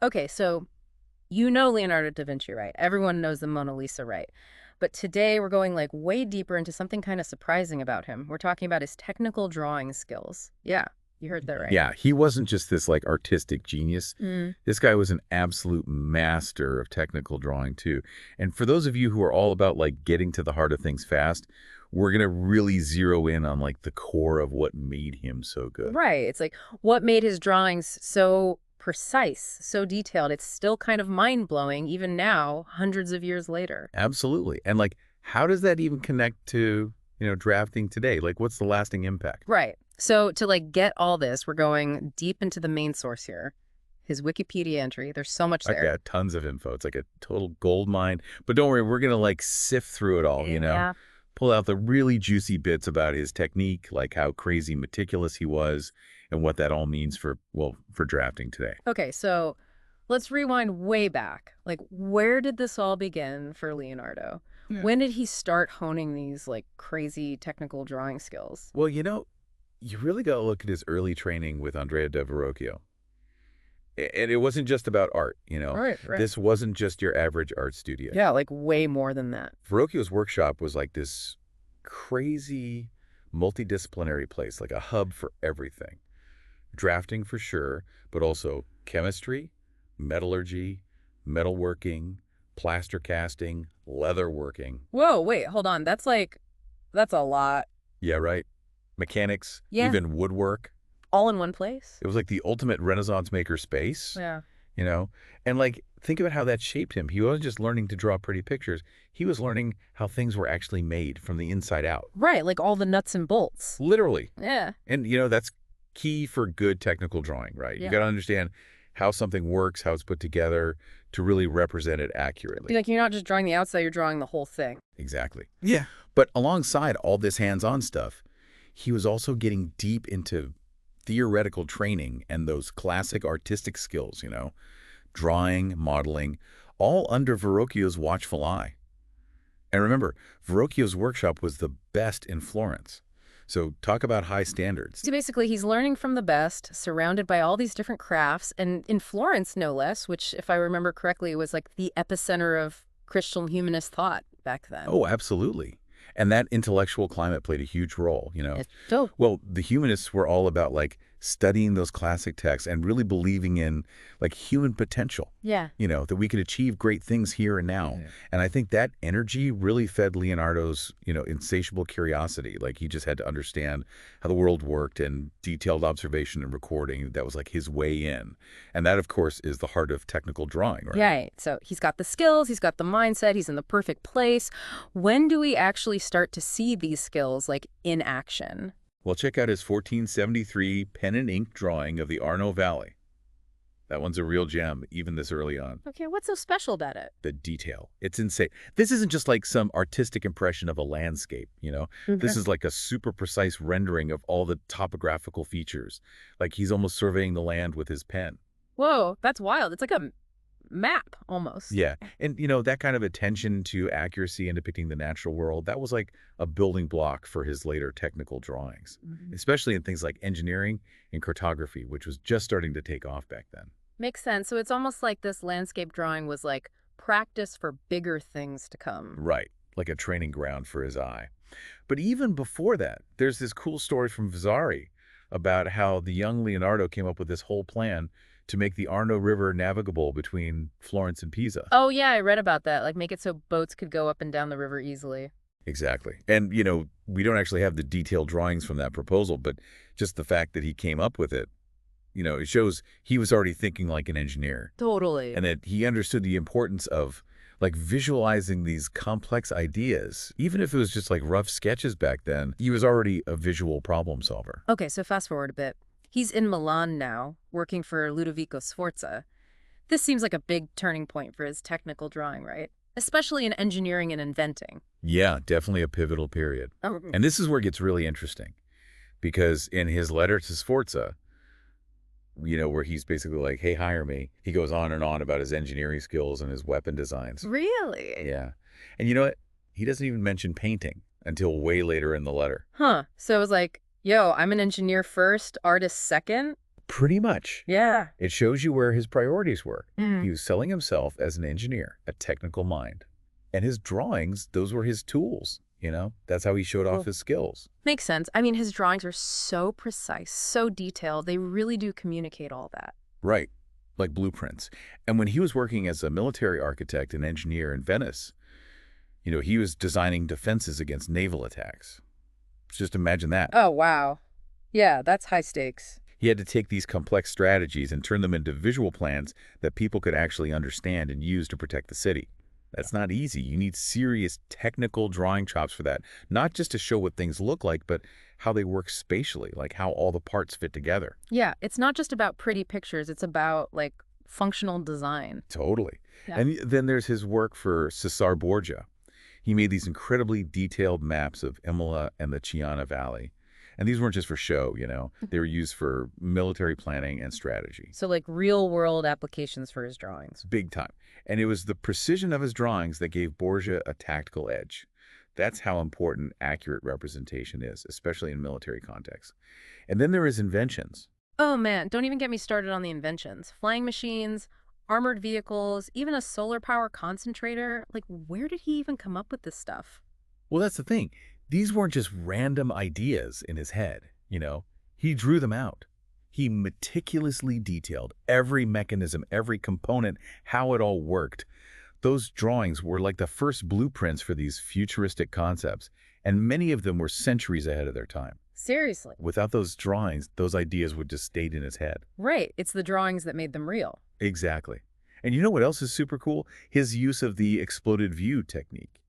Okay, so you know Leonardo da Vinci, right? Everyone knows the Mona Lisa, right? But today we're going like way deeper into something kind of surprising about him. We're talking about his technical drawing skills. Yeah, you heard that right. Yeah, he wasn't just this like artistic genius. Mm. This guy was an absolute master of technical drawing too. And for those of you who are all about like getting to the heart of things fast, we're going to really zero in on like the core of what made him so good. Right. It's like what made his drawings so precise, so detailed. It's still kind of mind-blowing even now, hundreds of years later. Absolutely. And like, how does that even connect to, drafting today? Like, what's the lasting impact? Right. So to like get all this, we're going deep into the main source here. His Wikipedia entry. There's so much I there. got tons of info. It's like a total gold mine. But don't worry, we're going to like sift through it all. Yeah. Pull out the really juicy bits about his technique, like how crazy meticulous he was and what that all means for, well, for drafting today. Okay, so let's rewind way back. Like, where did this all begin for Leonardo? Yeah. When did he start honing these like crazy technical drawing skills? Well, you really got to look at his early training with Andrea del Verrocchio. And it wasn't just about art. Right, right. This wasn't just your average art studio. Yeah, like way more than that. Verrocchio's workshop was like this crazy multidisciplinary place, like a hub for everything. Drafting for sure, but also chemistry, metallurgy, metalworking, plaster casting, leather working. Whoa, wait, hold on. That's a lot. Yeah, right. Mechanics, Yeah. even woodwork. All in one place? It was like the ultimate Renaissance maker space, Yeah. you know? And like, think about how that shaped him. He wasn't just learning to draw pretty pictures. He was learning how things were actually made from the inside out. Right, like all the nuts and bolts. Literally. Yeah. And, that's key for good technical drawing, right? You Yeah. got to understand how something works, how it's put together to really represent it accurately. Like you're not just drawing the outside, you're drawing the whole thing. Exactly. Yeah. But alongside all this hands-on stuff, he was also getting deep into theoretical training and those classic artistic skills, drawing, modeling, all under Verrocchio's watchful eye. And remember, Verrocchio's workshop was the best in Florence. So talk about high standards. So basically, he's learning from the best, surrounded by all these different crafts, and in Florence, no less, which, if I remember correctly, was like the epicenter of Christian humanist thought back then. Oh, absolutely. And that intellectual climate played a huge role. It's dope. Well, the humanists were all about like studying those classic texts and really believing in like human potential. Yeah. That we could achieve great things here and now. Yeah. And I think that energy really fed Leonardo's, insatiable curiosity. Like he just had to understand how the world worked and detailed observation and recording. That was like his way in. And that, of course, is the heart of technical drawing, right? Yeah. So he's got the skills, he's got the mindset, he's in the perfect place. When do we actually start to see these skills like in action? Well, check out his 1473 pen and ink drawing of the Arno Valley. That one's a real gem, even this early on. Okay, what's so special about it? The detail. It's insane. This isn't just like some artistic impression of a landscape. This is like a super precise rendering of all the topographical features. Like he's almost surveying the land with his pen. Whoa, that's wild. It's like a map almost. Yeah. And, that kind of attention to accuracy in depicting the natural world, that was like a building block for his later technical drawings, especially in things like engineering and cartography, which was just starting to take off back then. Makes sense. So it's almost like this landscape drawing was like practice for bigger things to come. Right. Like a training ground for his eye. But even before that, there's this cool story from Vasari about how the young Leonardo came up with this whole plan to make the Arno River navigable between Florence and Pisa. Oh, yeah, I read about that. Like make it so boats could go up and down the river easily. Exactly. And, we don't actually have the detailed drawings from that proposal, but just the fact that he came up with it, it shows he was already thinking like an engineer. Totally. And that he understood the importance of like visualizing these complex ideas. Even if it was just like rough sketches back then, he was already a visual problem solver. Okay, so fast forward a bit. He's in Milan now, working for Ludovico Sforza. This seems like a big turning point for his technical drawing, right? Especially in engineering and inventing. Yeah, definitely a pivotal period. And this is where it gets really interesting. Because in his letter to Sforza, where he's basically like, hey, hire me, he goes on and on about his engineering skills and his weapon designs. Really? Yeah. And you know what? He doesn't even mention painting until way later in the letter. Huh. So it was like, yo, I'm an engineer first, artist second? Pretty much. Yeah. It shows you where his priorities were. Mm. He was selling himself as an engineer, a technical mind. And his drawings, those were his tools, you know? That's how he showed off Well, his skills. makes sense. I mean, his drawings are so precise, so detailed. They really do communicate all that. Right, like blueprints. And when he was working as a military architect and engineer in Venice, he was designing defenses against naval attacks. Just imagine that. Oh, wow. Yeah, that's high stakes. He had to take these complex strategies and turn them into visual plans that people could actually understand and use to protect the city. That's not easy. You need serious technical drawing chops for that, not just to show what things look like, but how they work spatially, like how all the parts fit together. Yeah, it's not just about pretty pictures. It's about, like, functional design. Totally. Yeah. And then there's his work for Cesar Borgia. He made these incredibly detailed maps of Imola and the Chiana Valley. And these weren't just for show, They were used for military planning and strategy. So, like, real-world applications for his drawings. Big time. And it was the precision of his drawings that gave Borgia a tactical edge. That's how important accurate representation is, especially in military contexts. And then there is inventions. Oh, man, don't even get me started on the inventions. Flying machines, armored vehicles, even a solar power concentrator. Like, where did he even come up with this stuff? Well, that's the thing. These weren't just random ideas in his head, He drew them out. He meticulously detailed every mechanism, every component, how it all worked. Those drawings were like the first blueprints for these futuristic concepts, and many of them were centuries ahead of their time. Seriously. Without those drawings, those ideas would just stayed in his head. Right, it's the drawings that made them real. Exactly. And you know what else is super cool? His use of the exploded view technique.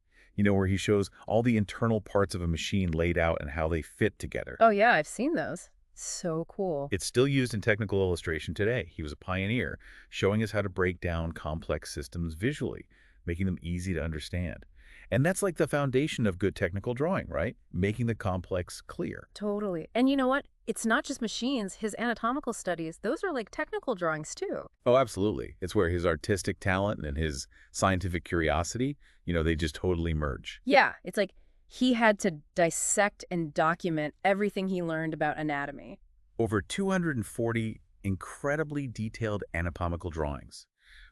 Where he shows all the internal parts of a machine laid out and how they fit together. Oh, yeah, I've seen those. So cool. It's still used in technical illustration today. He was a pioneer, showing us how to break down complex systems visually, making them easy to understand. And that's like the foundation of good technical drawing, right? Making the complex clear. Totally. And you know what? It's not just machines. His anatomical studies, those are like technical drawings too. Oh, absolutely. It's where his artistic talent and his scientific curiosity, they just totally merge. Yeah, it's like he had to dissect and document everything he learned about anatomy. Over 240 incredibly detailed anatomical drawings.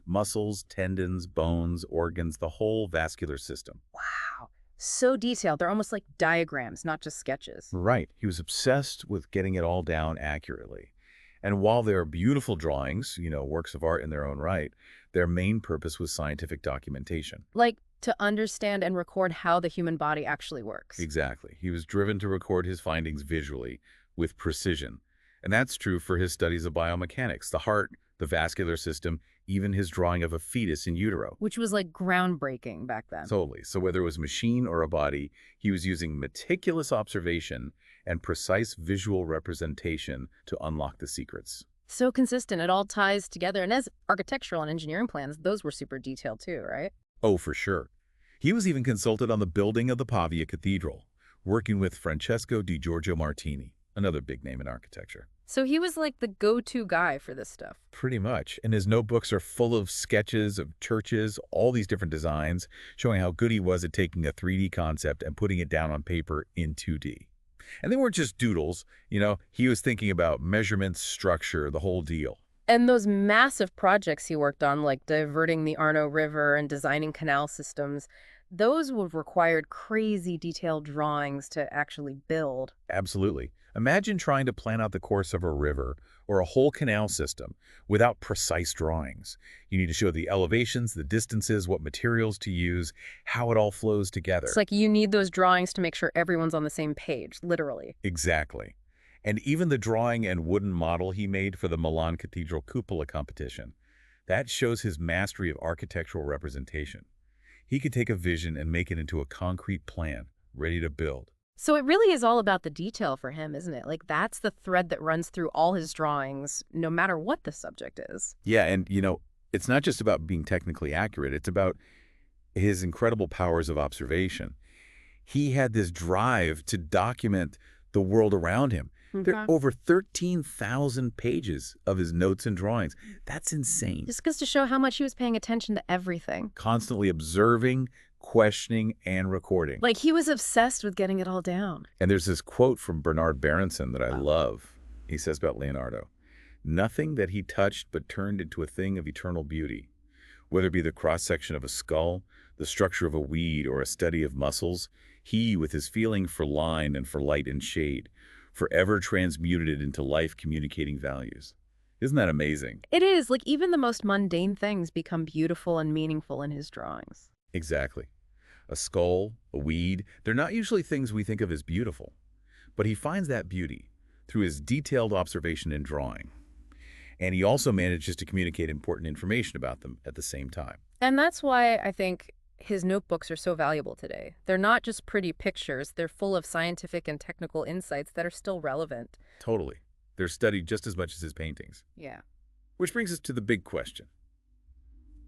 Muscles, tendons, bones, organs, the whole vascular system. Wow. So detailed. They're almost like diagrams, not just sketches. Right. He was obsessed with getting it all down accurately. And while they're beautiful drawings, works of art in their own right, their main purpose was scientific documentation. Like to understand and record how the human body actually works. Exactly. He was driven to record his findings visually with precision. And that's true for his studies of biomechanics, the heart, the vascular system, even his drawing of a fetus in utero. Which was like groundbreaking back then. Totally. So whether it was a machine or a body, he was using meticulous observation and precise visual representation to unlock the secrets. So consistent. It all ties together. And as architectural and engineering plans, those were super detailed too, right? Oh, for sure. He was even consulted on the building of the Pavia Cathedral, working with Francesco di Giorgio Martini, another big name in architecture. So he was like the go-to guy for this stuff. Pretty much. And his notebooks are full of sketches of churches, all these different designs, showing how good he was at taking a 3D concept and putting it down on paper in 2D. And they weren't just doodles, he was thinking about measurements, structure, the whole deal. And those massive projects he worked on, like diverting the Arno River and designing canal systems, those would have required crazy detailed drawings to actually build. Absolutely. Imagine trying to plan out the course of a river or a whole canal system without precise drawings. You need to show the elevations, the distances, what materials to use, how it all flows together. It's like you need those drawings to make sure everyone's on the same page, literally. Exactly. And even the drawing and wooden model he made for the Milan Cathedral cupola competition, that shows his mastery of architectural representation. He could take a vision and make it into a concrete plan, ready to build. So it really is all about the detail for him, isn't it? Like that's the thread that runs through all his drawings, no matter what the subject is. Yeah, and it's not just about being technically accurate. It's about his incredible powers of observation. He had this drive to document the world around him. There are over 13,000 pages of his notes and drawings. That's insane. Just goes to show how much he was paying attention to everything. Constantly observing, questioning, and recording. Like he was obsessed with getting it all down. And there's this quote from Bernard Berenson that I love. He says about Leonardo, Nothing that he touched but turned into a thing of eternal beauty. Whether it be the cross-section of a skull, the structure of a weed, or a study of muscles, he, with his feeling for line and for light and shade, forever transmuted it into life-communicating values. Isn't that amazing? It is, like even the most mundane things become beautiful and meaningful in his drawings. Exactly. A skull, a weed, they're not usually things we think of as beautiful. But he finds that beauty through his detailed observation and drawing. And he also manages to communicate important information about them at the same time. And that's why I think his notebooks are so valuable today. They're not just pretty pictures, they're full of scientific and technical insights that are still relevant. Totally. They're studied just as much as his paintings. Yeah. Which brings us to the big question.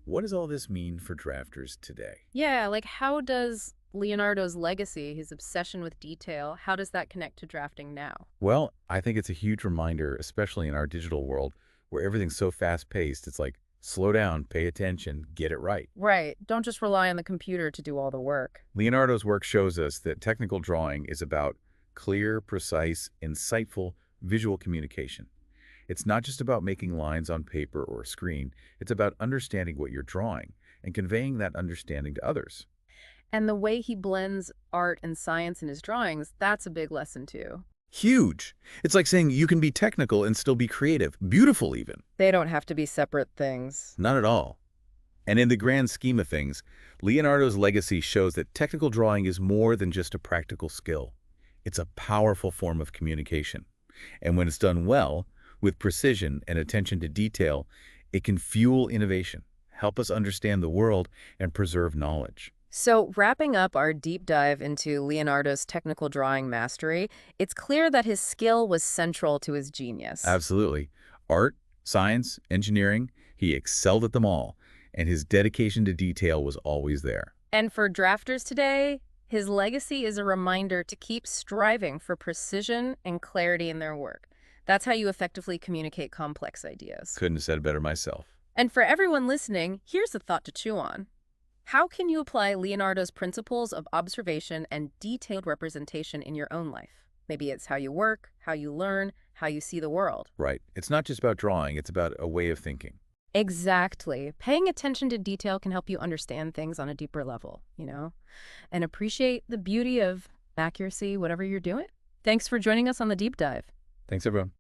What does all this mean for drafters today? Yeah, like how does Leonardo's legacy, his obsession with detail, how does that connect to drafting now? Well, I think it's a huge reminder, especially in our digital world, where everything's so fast-paced. It's like, slow down, pay attention, get it right. Right. Don't just rely on the computer to do all the work. Leonardo's work shows us that technical drawing is about clear, precise, insightful visual communication. It's not just about making lines on paper or a screen. It's about understanding what you're drawing and conveying that understanding to others. And the way he blends art and science in his drawings, that's a big lesson too. Huge. It's like saying you can be technical and still be creative, beautiful even. They don't have to be separate things. Not at all. And in the grand scheme of things, Leonardo's legacy shows that technical drawing is more than just a practical skill. It's a powerful form of communication. And when it's done well, with precision and attention to detail, it can fuel innovation, help us understand the world, and preserve knowledge. So, wrapping up our deep dive into Leonardo's technical drawing mastery, it's clear that his skill was central to his genius. Absolutely. Art, science, engineering, he excelled at them all, and his dedication to detail was always there. And for drafters today, his legacy is a reminder to keep striving for precision and clarity in their work. That's how you effectively communicate complex ideas. Couldn't have said it better myself. And for everyone listening, here's a thought to chew on. How can you apply Leonardo's principles of observation and detailed representation in your own life? Maybe it's how you work, how you learn, how you see the world. Right. It's not just about drawing, it's about a way of thinking. Exactly. Paying attention to detail can help you understand things on a deeper level, and appreciate the beauty of accuracy, whatever you're doing. Thanks for joining us on the deep dive. Thanks, everyone.